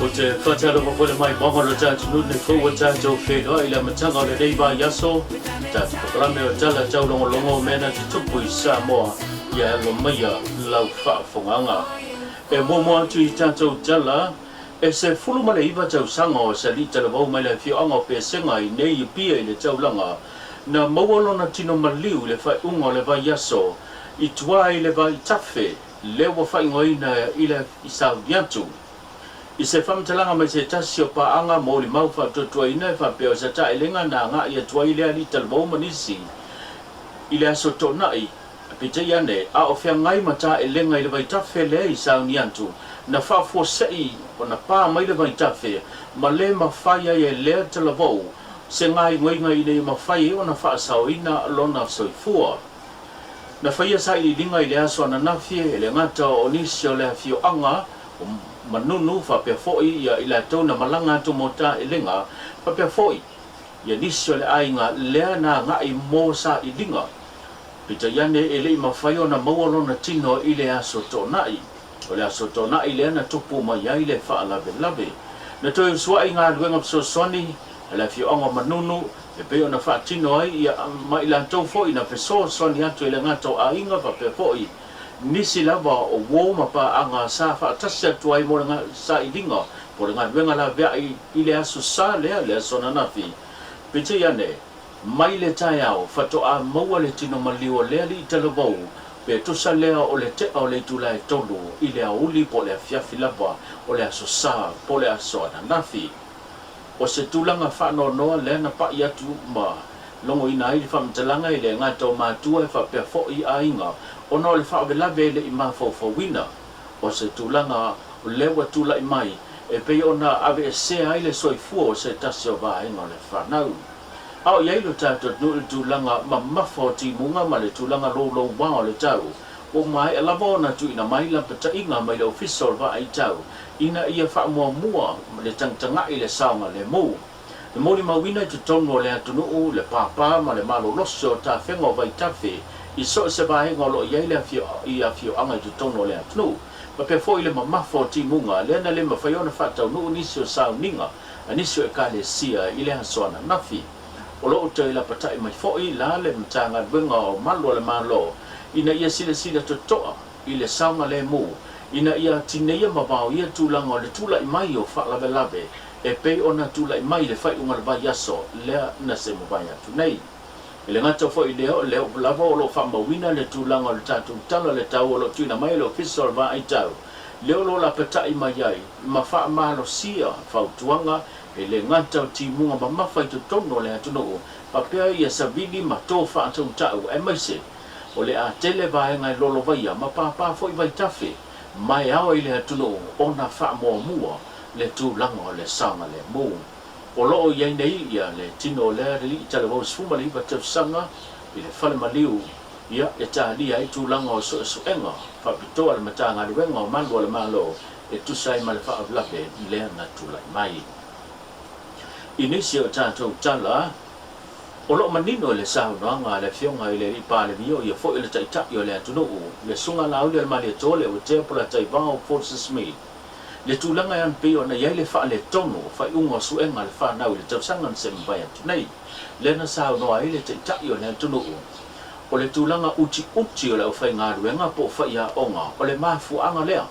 Ote fatalo mapole mai bongo lo tatu nune fo tatu fedo ila matanga le deiba yaso tatu programe o tala tau longo mena te tupu I Samoa ya lo maya lau fa fonganga e momo atu I tatu tala e se fulu male iwa tau sanga o se li tala wau mai le fio anga pe senga I nei pia I le tau langa na mawalo na tino maliu le fai unga le vai yaso I tuai le vai tafe le wa fai ngoina ila I sa viatu I se whamtalanga mai se tasio pa anga mo li mau whatuatua ina e whapeo sa ta elenga na ngā ia tua I lea li talmau manisi I lea so tō nai a pita iane a o whia ngai mata elenga I le vai tawhe lea I sauni antu na whafua sei o na pā mai le vai tawhe ma le ma whaia e lea talavou se ngai ngai nei ma whai o na whaasau ina lona soifua na whaia sa I linga I lea so na nawhie e le ngata o nisi o lea fio anga manunu fa pe foi ya ila tona malanga to mota elenga fa pe foi ya niso le ainga le na nga I mosa I dinga pita yane ele ma fayo na mawalo na tino ile aso to nai ole aso to nai le na tupu ma ya ile fa la lave na to swa inga luenga so soni ala fi onga manunu e pe ona fa tino ai ya ma ila to foi na pe so soni atu ele nga to ainga fa pe foi nisi lava o woma pa anga sa fa tasa tuai mo nga sa idinga por nga venga la vea I le aso sa le so na nafi pite yane mai le taya o fato a maua le tino maliu le li talavou pe to sa le o le te o le tula e tolu I le auli po le fiafi lava o le aso sa po le aso na nafi o se tulanga fa no le na pa ia tu ma longo ina I whamtalanga I le ngata o mātua e whapea fo I ainga o no le whaawelawe le I mawhau wina o se tūlanga o lewa tūla I mai e pei ona ave e se ai le soifua o se tasi o vāenga o le whanau ao iai lo tātou nu le tūlanga ma mawhau ti munga ma le tūlanga lo wā o le tau o mai e lava ona tu ina mai la pata inga mai le official va ai tau ina ia whaamua le tangtanga I le saonga le mū le mori mawina tu tono le atunuu le papa ma le malo loso ta whenga o vai tawhi I so se vahenga lo iai le afio anga tu tono le atunu ma pe foi le mamafo ti munga le na le mawhaiona whatau nuu nisio sao ninga a nisio e ka le sia I le hasoana nafi o lo te la patai mai foi la le mtanga wenga o malo le malo ina ia sila to toa I le saunga le mu ina ia tineia mawao ia tūlanga o le tūla I mai o whaalawe e pei ona tūla I mai le whai unga le vai aso lea na se mawai atu nei le ngata fo I leo lava o lo whamawina le tūlanga o le tātou tala le tau o lo tuina mai le official va ai tau leo lo la patai mai ai ma wha malo sia whautuanga e le ngata o timunga ma mawhai to tono le atunoo papea ia sabili ma tō whaatau tau e maise o le a tele vaenga I lolo vaia ma pāpā fo I vai tawhi mai ao I le atunoo o na wha mua le tūlanga o le sanga le mū o loo iai nei ia le tino le li I talavou sfuma li iwa sanga I le whale maliu ia e tālia I tūlanga o suenga whapitoa le matanga le wenga o mango le malo e tusai ma le whaavlape lea na tūlai mai inisi o tātou tala o loo manino le saunoanga le fionga I le li pāle vio ia fo I le taitaki o le atunuu le sunga lauli al mali tole o te pola taivao Forces Me le tūlanga yan pe ona iai le wha le tono whai unga suenga le whanau le tausangan se mwai atu nei le na sao noa I le teitai o le atunuu o le tūlanga uti o le au whai ngā ruenga po whai a onga o le mafuanga lea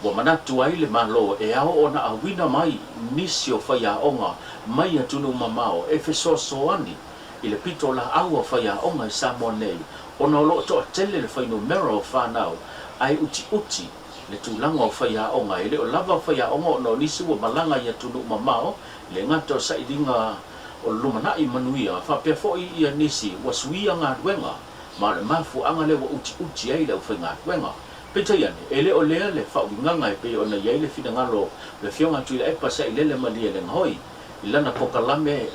wa manatu ai le malo e ao ona a wina mai nisi o whai a onga mai atunu mamao e feso soani I le pito la au o whai a onga I Samoa nei ona o lo toa tele le whai numero o whanau ai uti le tūlanga o whai a onga e le o lava whai a onga o no nisi wa malanga I atunu mamao le ngata o saidinga o lumanai manuia whapea foi ia nisi wa suia ngā ruenga ma le mafu anga le wa uti ai le whai ngā ruenga pita iane e le o lea le whauinganga e pe ona iai le finangalo le fionga tui le epa sa I le malia le ngahoi I lana pokalame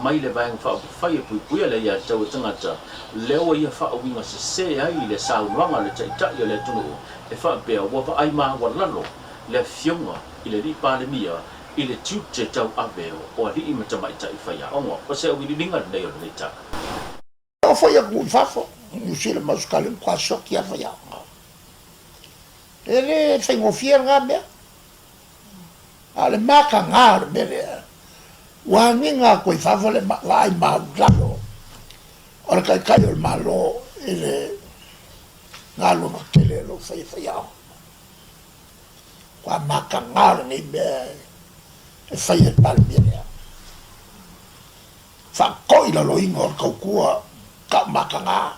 mai le vaenga whai e puipuia le ia tau tangata leo ia whauinga se ai le saunuanga le taitai o le tunu e whapea wa ai maa wa lalo le fionga I le ripa le mia I le tiu te tau aveo o li I matamaita I whai a ongo o se awini ninga nei o le taka o whai a kuwhafo usile maskale kwa soki a whai a ongo e le whai ngofia ngā mea Ale maka ngar bele. Wangi nga koe fafole lai maulalo. Ora kai o malo ele ngalo no tele lo fai au. Kwa maka ngar ni be e fai e palmia. Fa koi la lo ingo kau kua ka maka nga.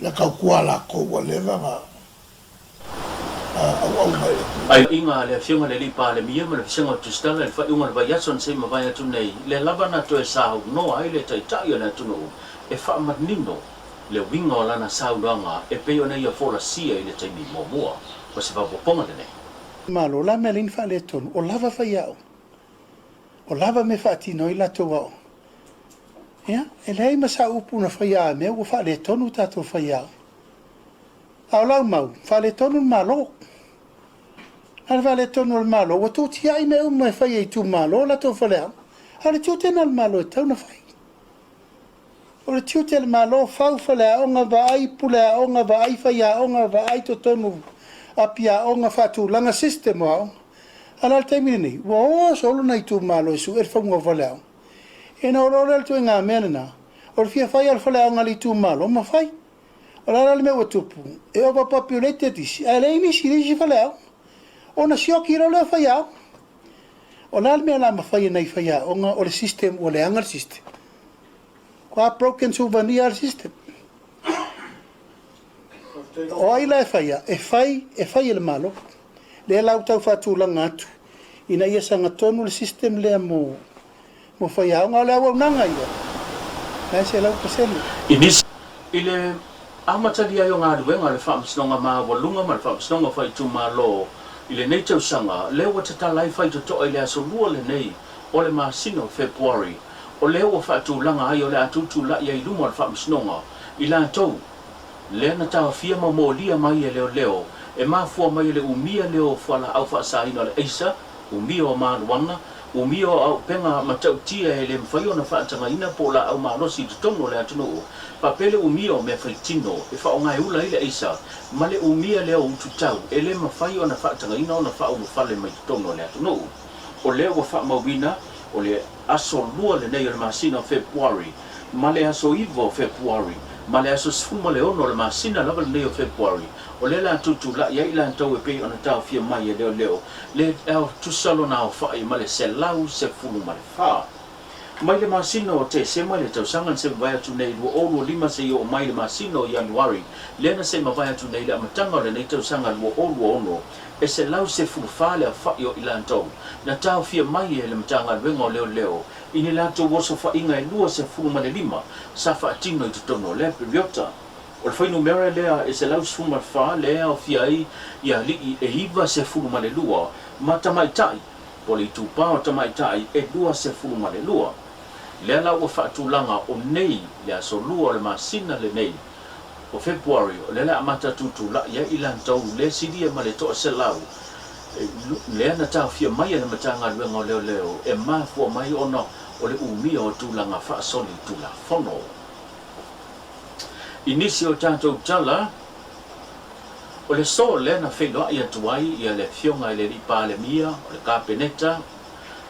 La kau kua la kua leva nga. Ai inga le fiunga le lipa le mia ma le fiunga tu stala le fa unga le yason se ma vai tu nei le lava na to e sa no ai le tai tai na tu no e fa matnino le winga la na sa nga e pe ona ia fola sia ile tai mi mo mo o se va poponga le nei malo la melin fa le ton o lava fa iao o lava me fa tino ila to wa ya e lei ma sa upu na fa ia me o fa le ton u tato fa iao au lau mau fa le ton malo al vale tono al malo o tu ti ai me mai fai e tu malo la to fale al tu ten al malo e tau na fai o tu te al malo fa fale o nga vai pula o nga vai fai o nga vai to tono apia o nga fa tu langa system o al termini wo solo na tu malo su er fa ngo fale e na ro le tu nga menna o fia fai al fale o nga li tu malo ma fai ora le me o tu e o va populated dis ale mi si fale ona sioki ro le faia ona me la ma faia nei faia ona o le system o le angar system qua broken souvenir system o ai la faia e fai le malo le la tau fatu la ngatu ina ia sanga tonu le system le mo faia ona le wa nanga ia na se la paseni inis ile amata dia yo nga duenga le fam snonga ma volunga ma fam snonga fai tu malo ile nei tau sanga le wa tata lai fai to ile aso lua le nei o le masino February o le wa fa tu langa ai o le atu tu la ia ilumo fa msnonga ila to le na ta fia mo lia mai leo e ma fu mai le umia leo fa la au fa sa ina le isa umia o ma wana umia o penga matau tia ele mfai ona fa tanga ina po la au ma no si tono le atu no papele umia o me fritino e fa ngai ula ile isa male umia leo ututau ele mafai ona fa tanga ina ona fa o fale mai tono le atu no o le wa fa mawina o le aso lua le nei o le masina February male aso ivo February male aso sfuma le ono le masina lava le nei o February o le la tutu la ia ila tau e pe ona tau fia mai e leo le au tu salo na o fa i male se lau se fulu male fa mai le masina o te se mai le tau sangan se vai atu nei o olu lima se o mai le masina o January le na se ma vai atu nei le amatanga le nei tau sangan o olu ono e se lau se fulu fa le fa i o ila tau na tau fia mai e le matanga wengo leo ini la to woso fa inga e lua se fulu male lima sa fa atino i tutono le periota o le fai numera lea e se lau sfuma fa lea o fia ai ia li e iwa se fulu male lua ma tamaitai po le tupa o tamaitai e lua se fulu male lua lea lau o fa tulanga o nei lea so lua o le masina le nei o February o le la amata tutu la ia ilan tau le sidia ma le to se lau le na ta fia mai na matanga luenga leo e ma fu mai ona o le umi o tulanga fa soli tula fono inisio tanto tala o le so le na felo ia tuai ia le fionga le ripa le mia o le kapeneta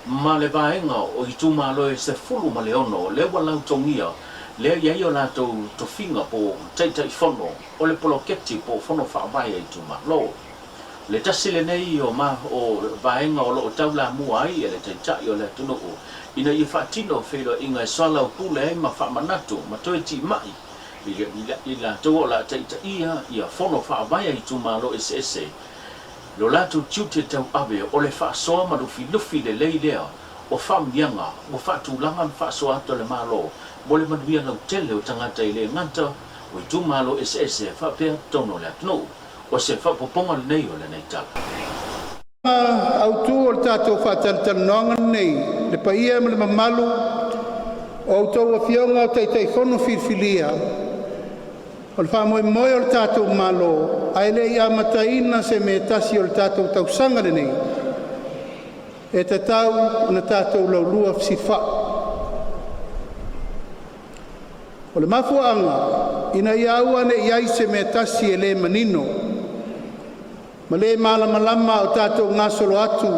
ma le vaenga o ituma lo e se fulu ma le ono le wala tongia le ia io la to finga po tai fono o le poloketi po fono fa vai ituma lo le tasile nei o ma o vaenga o lo taula muai le tai o le tunu ina i fatino felo inga sala o pule ma fa manatu ma toiti mai ila to la tai ia fono fa vai ituma lo ss lo la tu tute tau ave o le fa so ma do filufi le leilea o fa mianga o fa tu langa fa so ato le malo mo le manuia na tele o tangata ile nganta o ituma lo ss fa pe tono le atno o se fa poponga nei o le nei tala au tu o tato fa tantanonga nei le paia me le mamalu o tau a fionga o tai fono filfilia o le fa moe o tato malo ai le ia mataina se me tasi o tato tausanga nei e te tau na tato laulua fsifa o le mafuanga ina ia ua ne iai se me tasi e le manino ma le malama o tatou ngasolo atu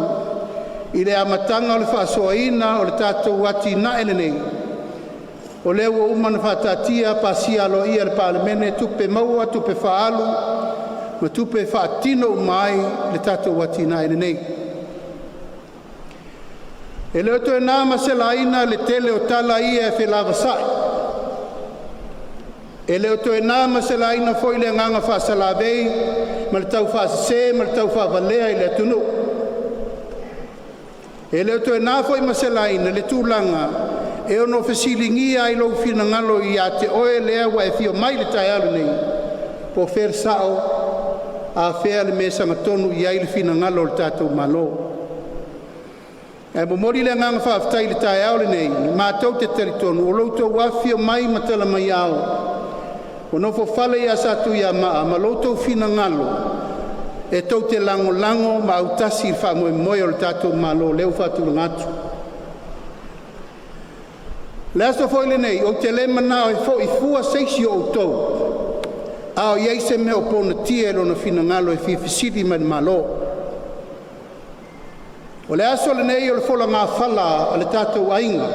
I le amatanga o le whaasoaina o le tātou wati na ele nei. O leo o umana whatatia pasia lo ia le palemene tupe maua, tupe whaalu, ma tupe whaatino umai le tātou wati na ele nei. E leo to e nā maselaina le tele o tala ia e whelava sai. E leo to e nā maselaina fo i le nganga whaasalavei, ma le tau whaasase, ma le tau whaavalea i le atunu. E leo to e nā fo i maselaina le tūlanga, e ono fesilingia i lo fina ngalo i a te oe lea wa e fio mai le tai alu nei, po fer sao a fea le mesa ngatonu i ai le fina ngalo le tātou malo. E mo mori le nganga whaaftai le tai alu nei, ma tau te teritonu, o loutou wafio mai matala mai au. O nofo fale ia satu ia maa, ma loutou fina ngalo, e tau te lango lango ma autasi wha moe moe o le tātou malo, leo whatu ngatu. Le aso foi le nei, o te le mana o fo i fua seisi o tau. Ao iei se me o pona tia lo na fina ngalo e fifisidi man malo. O le aso le nei o le fola ngā fala a le tātou ainga.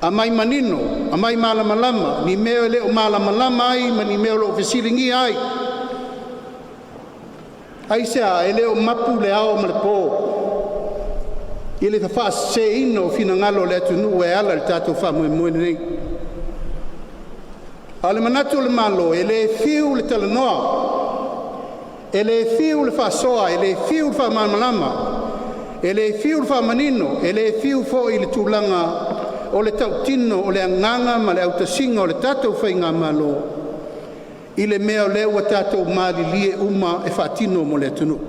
A mai manino, a mai malamalama, ni meo le o malamalama ai, ma ni meo lo fisilingi ai. Ai sea, e le o mapu le ao ma le po. I le wha se ino fina ngalo le atunu e ala le tātou wha moe moe nei. A le manatu le malo, e le fiu le talanoa, e le fiu le wha soa, e le fiu le wha malamalama, e le fiu le wha manino, e le fiu fo i le tūlanga o le tautino, o le anganga ma le autasinga o le tātou whainga malo, i le mea o leo a tātou maari lie uma e whaatino mo le atunu.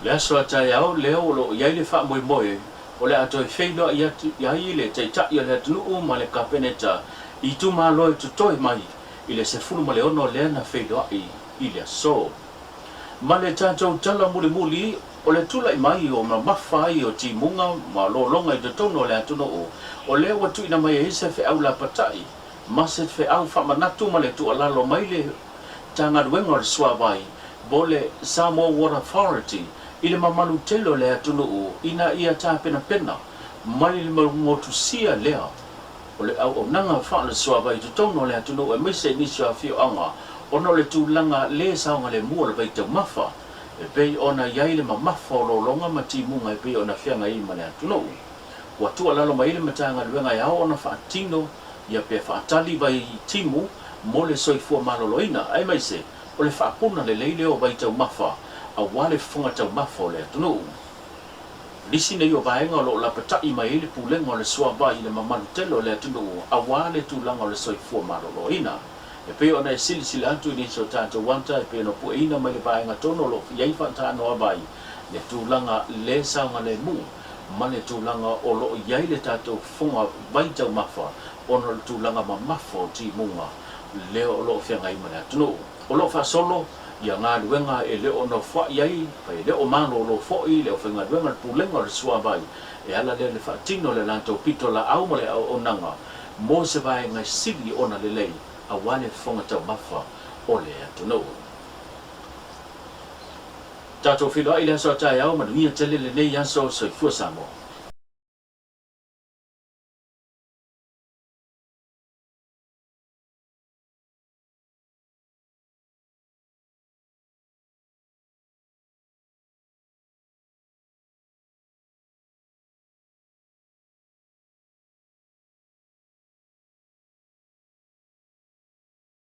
Le aso a tai au leo lo iai le wha moe moe o le ato e whailo iai le tai tai o le atunu o ma le kapeneta i tu malo e tutoe mai i le sefulu ma le ono lea na whailo ai i le aso. Ma le tātou tala muli muli o le tula i mai o ma mawhai o ti munga ma lo longa i te tono le atunu o le watu ina mai e se whi au la patai ma se whi au wha manatu ma le tu alalo mai le tanga ruenga le suawai bo le Samoa Water Authority i le mamalu telo le atunu ina ia tā pena pena mai le motu sia lea o le au o nanga wha le suawai i te tono le atunu e mise nisi a fio anga ono le tūlanga le saonga le mua le veitau mawha e pei ona iai le mamafa o lo longa ma timunga e pei ona whianga i ma le atunu. Wa tua lalo mai le matanga luenga e au ona whaatino ia pe whaatali vai timu mo le soifua maloloina ai mai se o le whaapuna le leile o veitau mawha a wale funga tau mawha o le atunu. Lisi nei o vaenga o lo la patai mai le pulenga o le suabai i le mamalu telo le atunu a wale tūlanga o le soifua maloloina. E pe ona e sili atu ni so tātou wanta e pe no pueina mai le vaenga tono lo iai whantano abai le tūlanga le saunga le mu ma le tūlanga o lo iai le tātou funga vaitau mawha ono le tūlanga ma mawha o ti munga le o lo whianga ima le atunu. O lo whasolo ia ngā ruenga e le o no wha iai pa e le o mano lo fōi le o whenga ruenga le pulenga o le suabai e ala le le whaatino le lantou pito la au ma le au onanga mo se vaenga sili ona le lei a wale fonga tau mawha o le atunu. Tātou whiloa i le aso tai au manuia tele le nei aso soifua Samoa.